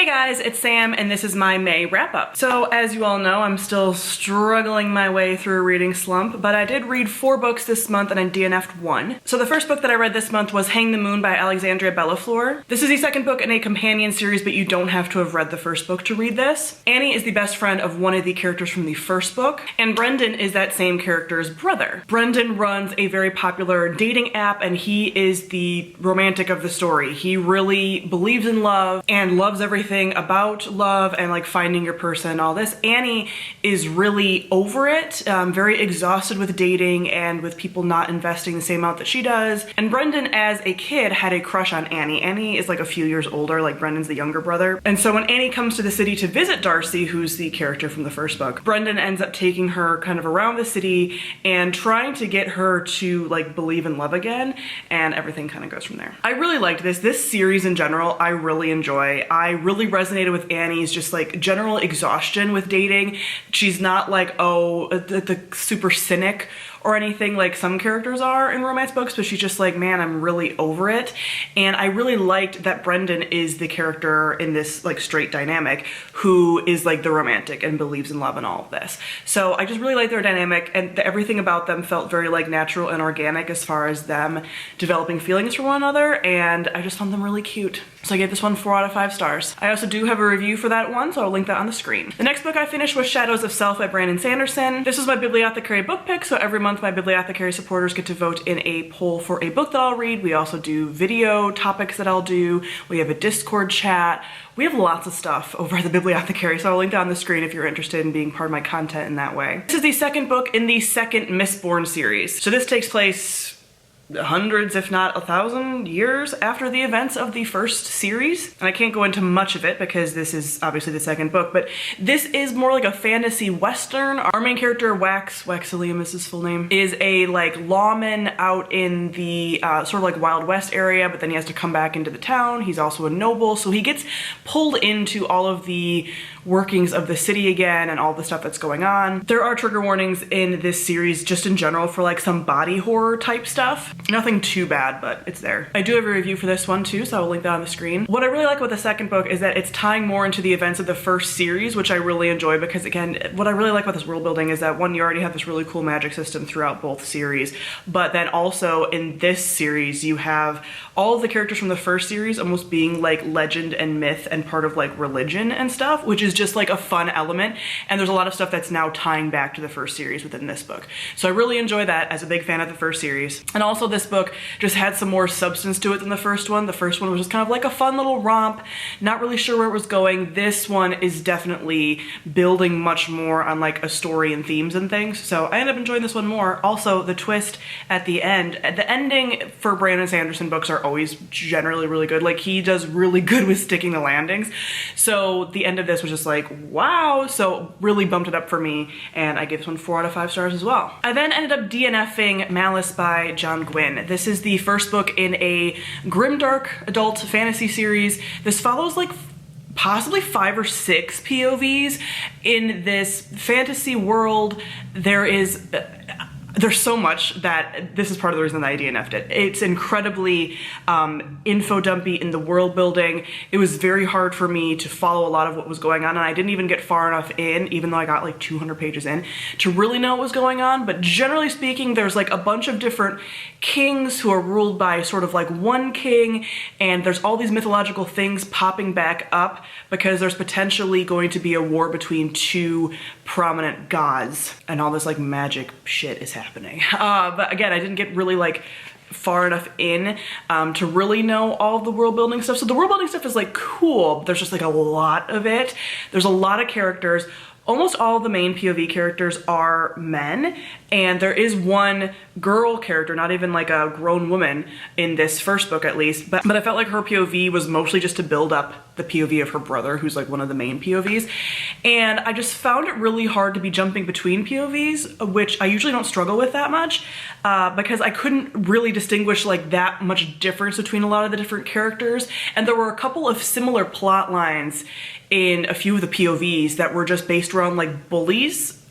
guys, it's Sam and this is my May wrap up. So as you all know, I'm still struggling my way through a reading slump, but I did read 4 books this month and I DNF'd 1. So the first book that I read this month was Hang the Moon by Alexandria Bellafleur. This is the second book in a companion series, but you don't have to have read the first book to read this. Annie is the best friend of one of the characters from the first book, and Brendan is that same character's brother. Brendan runs a very popular dating app and he is the romantic of the story. He really believes in love and loves everything about love and like finding your person, all this. Annie is really over it, very exhausted with dating and with people not investing the same amount that she does. And Brendan as a kid had a crush on Annie. Annie is like a few years older, like Brendan's the younger brother. And so when Annie comes to the city to visit Darcy, who's the character from the first book, Brendan ends up taking her kind of around the city and trying to get her to like believe in love again, and everything kind of goes from there. I really liked this. This series in general, I really enjoy. I really resonated with Annie's just like general exhaustion with dating. She's not like, oh, the super cynic or anything like some characters are in romance books, but she's just like, man, I'm really over it. And I really liked that Brendan is the character in this like straight dynamic who is like the romantic and believes in love and all of this. So I just really like their dynamic, and everything about them felt very like natural and organic as far as them developing feelings for one another, and I just found them really cute. So I gave this one 4 out of 5 stars. I also do have a review for that one, so I'll link that on the screen. The next book I finished was Shadows of Self by Brandon Sanderson. This was my Bibliothecary book pick, so every month my Bibliothecary supporters get to vote in a poll for a book that I'll read. We also do video topics that I'll do. We have a Discord chat. We have lots of stuff over at the Bibliothecary, so I'll link that on the screen if you're interested in being part of my content in that way. This is the second book in the second Mistborn series. So this takes place hundreds, if not 1,000 years after the events of the first series. And I can't go into much of it because this is obviously the second book, but this is more like a fantasy western. Our main character, Waxilium is his full name, is a like lawman out in the sort of like Wild West area, but then he has to come back into the town. He's also a noble, so he gets pulled into all of the workings of the city again and all the stuff that's going on. There are trigger warnings in this series just in general for like some body horror type stuff. Nothing too bad, but it's there. I do have a review for this one too, so I will link that on the screen. What I really like about the second book is that it's tying more into the events of the first series, which I really enjoy because again, what I really like about this world building is that one, you already have this really cool magic system throughout both series, but then also in this series, you have all of the characters from the first series almost being like legend and myth and part of like religion and stuff, which is just like a fun element. And there's a lot of stuff that's now tying back to the first series within this book. So I really enjoy that as a big fan of the first series. And also this book just had some more substance to it than the first one. The first one was just kind of like a fun little romp, not really sure where it was going. This one is definitely building much more on like a story and themes and things. So I ended up enjoying this one more. Also the twist at the end, the ending for Brandon Sanderson books are always generally really good. Like he does really good with sticking the landings. So the end of this was just like, wow. So really bumped it up for me, and I gave this one 4 out of 5 stars as well. I then ended up DNFing Malice by John Gwynne. This is the first book in a grimdark adult fantasy series. This follows like possibly 5 or 6 POVs in this fantasy world. There's so much that this is part of the reason that I DNF'd it. It's incredibly info dumpy in the world building. It was very hard for me to follow a lot of what was going on, and I didn't even get far enough in, even though I got like 200 pages in, to really know what was going on. But generally speaking, there's like a bunch of different kings who are ruled by sort of like one king, and there's all these mythological things popping back up because there's potentially going to be a war between 2 prominent gods, and all this like magic shit is happening. But again, I didn't get really like far enough in to really know all of the world building stuff. So the world building stuff is like cool, but there's just like a lot of it. There's a lot of characters. Almost all of the main POV characters are men, and there is one girl character, not even like a grown woman in this first book at least, but I felt like her POV was mostly just to build up the POV of her brother, who's like one of the main POVs. And I just found it really hard to be jumping between POVs, which I usually don't struggle with that much, because I couldn't really distinguish like that much difference between a lot of the different characters. And there were a couple of similar plot lines in a few of the POVs that were just based around like bullies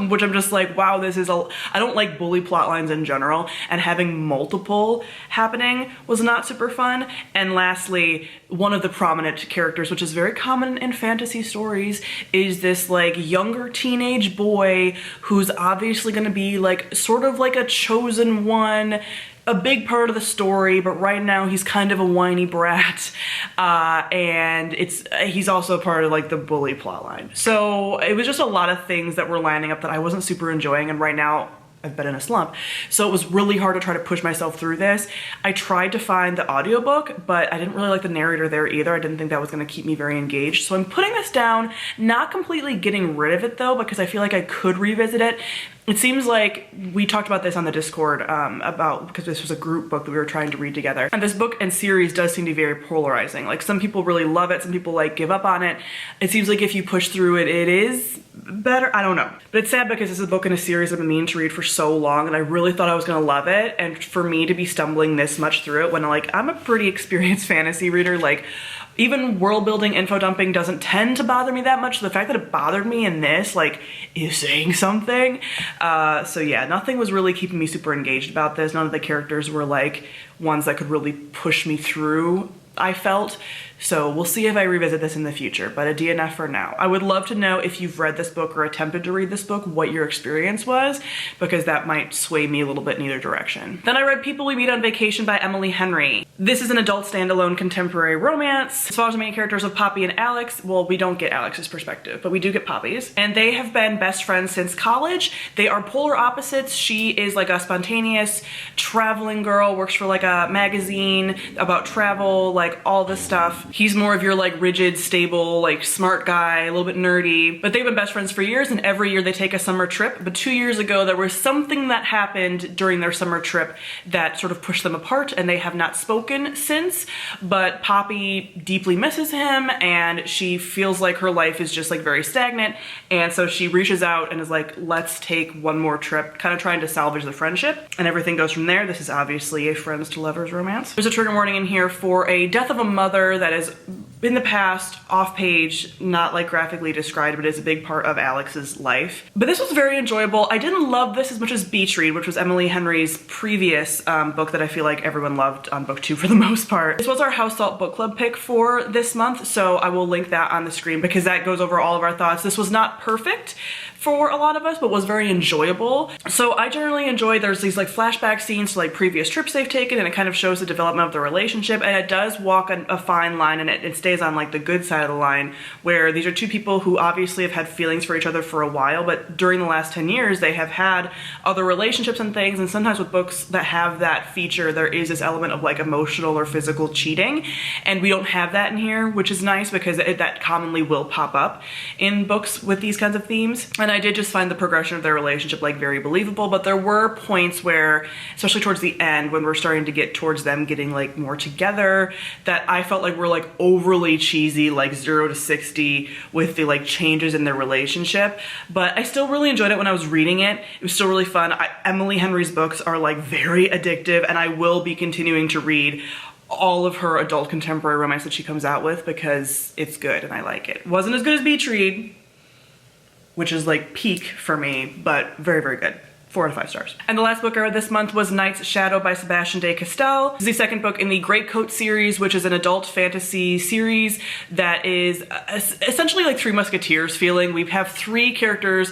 which I'm just like, wow, this is I don't like bully plot lines in general, and having multiple happening was not super fun. And lastly, one of the prominent characters, which is very common in fantasy stories, is this like younger teenage boy who's obviously going to be like sort of like a chosen one, a big part of the story, but right now he's kind of a whiny brat, and he's also part of like the bully plotline. So it was just a lot of things that were lining up that I wasn't super enjoying, and right now I've been in a slump. So it was really hard to try to push myself through this. I tried to find the audiobook, but I didn't really like the narrator there either. I didn't think that was going to keep me very engaged. So I'm putting this down, not completely getting rid of it though, because I feel like I could revisit it. It seems like we talked about this on the Discord because this was a group book that we were trying to read together. And this book and series does seem to be very polarizing. Like some people really love it, some people like give up on it. It seems like if you push through it, it is better. I don't know. But it's sad because this is a book in a series I've been meaning to read for so long, and I really thought I was gonna love it. And for me to be stumbling this much through it when like I'm a pretty experienced fantasy reader, like even world building info dumping doesn't tend to bother me that much. So the fact that it bothered me in this like is saying something. So yeah, nothing was really keeping me super engaged about this. None of the characters were like ones that could really push me through, I felt. So we'll see if I revisit this in the future, but a DNF for now. I would love to know if you've read this book or attempted to read this book, what your experience was, because that might sway me a little bit in either direction. Then I read People We Meet on Vacation by Emily Henry. This is an adult standalone contemporary romance. It follows the main characters of Poppy and Alex. Well, we don't get Alex's perspective, but we do get Poppy's. And they have been best friends since college. They are polar opposites. She is like a spontaneous traveling girl, works for like a magazine about travel, like all this stuff. He's more of your like rigid, stable, like smart guy, a little bit nerdy, but they've been best friends for years, and every year they take a summer trip. But 2 years ago, there was something that happened during their summer trip that sort of pushed them apart, and they have not spoken since. But Poppy deeply misses him, and she feels like her life is just like very stagnant. And so she reaches out and is like, let's take one more trip, kind of trying to salvage the friendship, and everything goes from there. This is obviously a friends to lovers romance. There's a trigger warning in here for a death of a mother that is in the past, off page, not like graphically described, but is a big part of Alex's life. But this was very enjoyable. I didn't love this as much as Beach Read, which was Emily Henry's previous book that I feel like everyone loved on book 2 for the most part. This was our House Salt book club pick for this month, so I will link that on the screen because that goes over all of our thoughts. This was not perfect for a lot of us, but was very enjoyable. So I generally enjoy, there's these like flashback scenes to like previous trips they've taken, and it kind of shows the development of the relationship, and it does walk a fine line, and it stays on like the good side of the line, where these are two people who obviously have had feelings for each other for a while, but during the last 10 years they have had other relationships and things, and sometimes with books that have that feature there is this element of like emotional or physical cheating, and we don't have that in here, which is nice because that commonly will pop up in books with these kinds of themes. And I did just find the progression of their relationship like very believable, but there were points where, especially towards the end when we're starting to get towards them getting like more together, that I felt like were like overly cheesy, like 0 to 60 with the like changes in their relationship. But I still really enjoyed it when I was reading it. It was still really fun. Emily Henry's books are like very addictive, and I will be continuing to read all of her adult contemporary romance that she comes out with because it's good and I like it. Wasn't as good as Beach Read, which is like peak for me, but very, very good. 4 out of 5 stars. And the last book I read this month was Night's Shadow by Sebastian de Castell. This is the second book in the Greatcoat series, which is an adult fantasy series that is essentially like Three Musketeers feeling. We have 3 characters.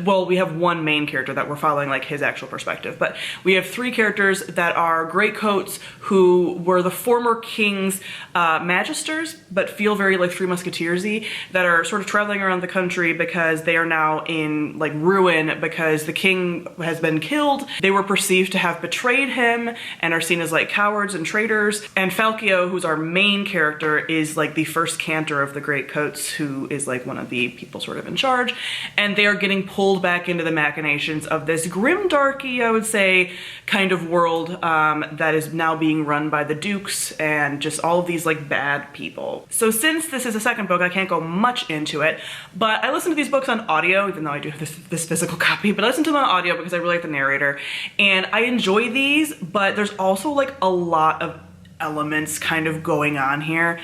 Well, we have one main character that we're following like his actual perspective, but we have 3 characters that are Greatcoats who were the former king's magisters, but feel very like Three Musketeers-y, that are sort of traveling around the country because they are now in like ruin because the king has been killed. They were perceived to have betrayed him and are seen as like cowards and traitors. And Falkio, who's our main character, is like the first cantor of the Greatcoats, who is like one of the people sort of in charge. And they are getting pulled back into the machinations of this grimdarky, I would say, kind of world that is now being run by the dukes and just all of these like bad people. So since this is a second book, I can't go much into it, but I listen to these books on audio, even though I do have this physical copy, but I listen to them on audio because I really like the narrator, and I enjoy these, but there's also like a lot of elements kind of going on here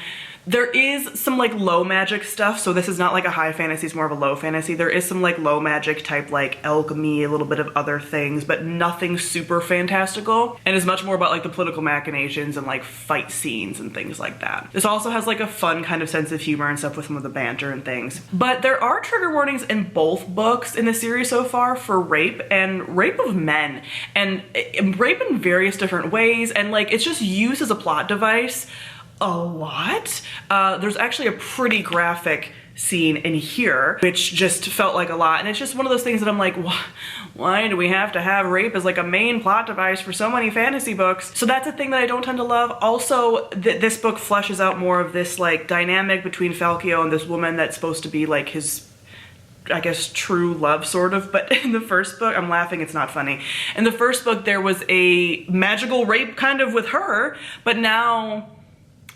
There is some like low magic stuff, so this is not like a high fantasy, it's more of a low fantasy. There is some like low magic type like alchemy, a little bit of other things, but nothing super fantastical, and is much more about like the political machinations and like fight scenes and things like that. This also has like a fun kind of sense of humor and stuff with some of the banter and things. But there are trigger warnings in both books in the series so far for rape and rape of men, and rape in various different ways, and like it's just used as a plot device a lot. There's actually a pretty graphic scene in here, which just felt like a lot. And it's just one of those things that I'm like, why do we have to have rape as like a main plot device for so many fantasy books? So that's a thing that I don't tend to love. Also, this book fleshes out more of this like dynamic between Falkio and this woman that's supposed to be like his, I guess, true love sort of. But in the first book, I'm laughing, it's not funny. In the first book, there was a magical rape kind of with her, but now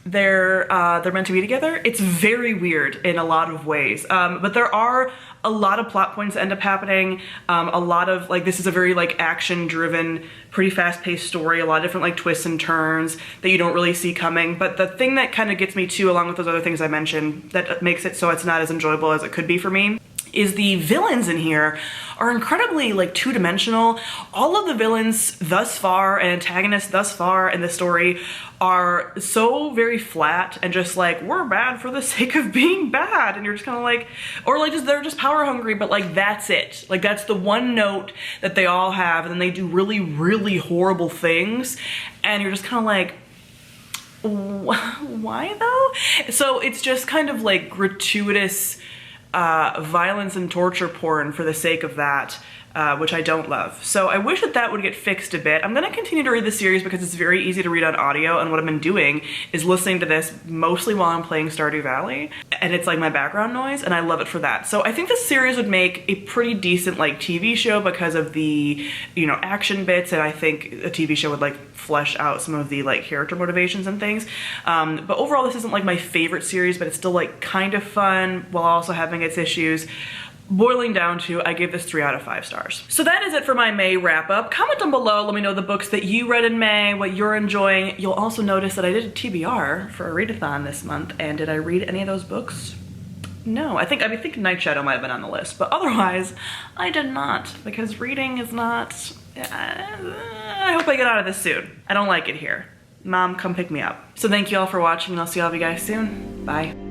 they're meant to be together. It's very weird in a lot of ways, but there are a lot of plot points that end up happening. A lot of like, this is a very like action driven, pretty fast paced story, a lot of different like twists and turns that you don't really see coming. But the thing that kind of gets me too, along with those other things I mentioned, that makes it so it's not as enjoyable as it could be for me, is the villains in here are incredibly like two-dimensional. All of the villains thus far and antagonists thus far in the story are so very flat and just like, we're bad for the sake of being bad, and you're just kind of like, or like just they're just power hungry, but like that's it. Like that's the one note that they all have, and then they do really, really horrible things, and you're just kind of like, why though? So it's just kind of like gratuitous violence and torture porn for the sake of that, which I don't love. So I wish that that would get fixed a bit. I'm gonna continue to read the series because it's very easy to read on audio, and what I've been doing is listening to this mostly while I'm playing Stardew Valley, and it's like my background noise, and I love it for that. So I think this series would make a pretty decent like TV show because of the, you know, action bits, and I think a TV show would like flesh out some of the like character motivations and things. But overall, this isn't like my favorite series, but it's still like kind of fun while also having its issues. Boiling down to, I give this 3 out of 5 stars. So that is it for my May wrap up. Comment down below, let me know the books that you read in May, what you're enjoying. You'll also notice that I did a TBR for a readathon this month, and did I read any of those books? No, I think Night Shadow might have been on the list, but otherwise I did not, because reading is not, I hope I get out of this soon. I don't like it here. Mom, come pick me up. So thank you all for watching, and I'll see all of you guys soon. Bye.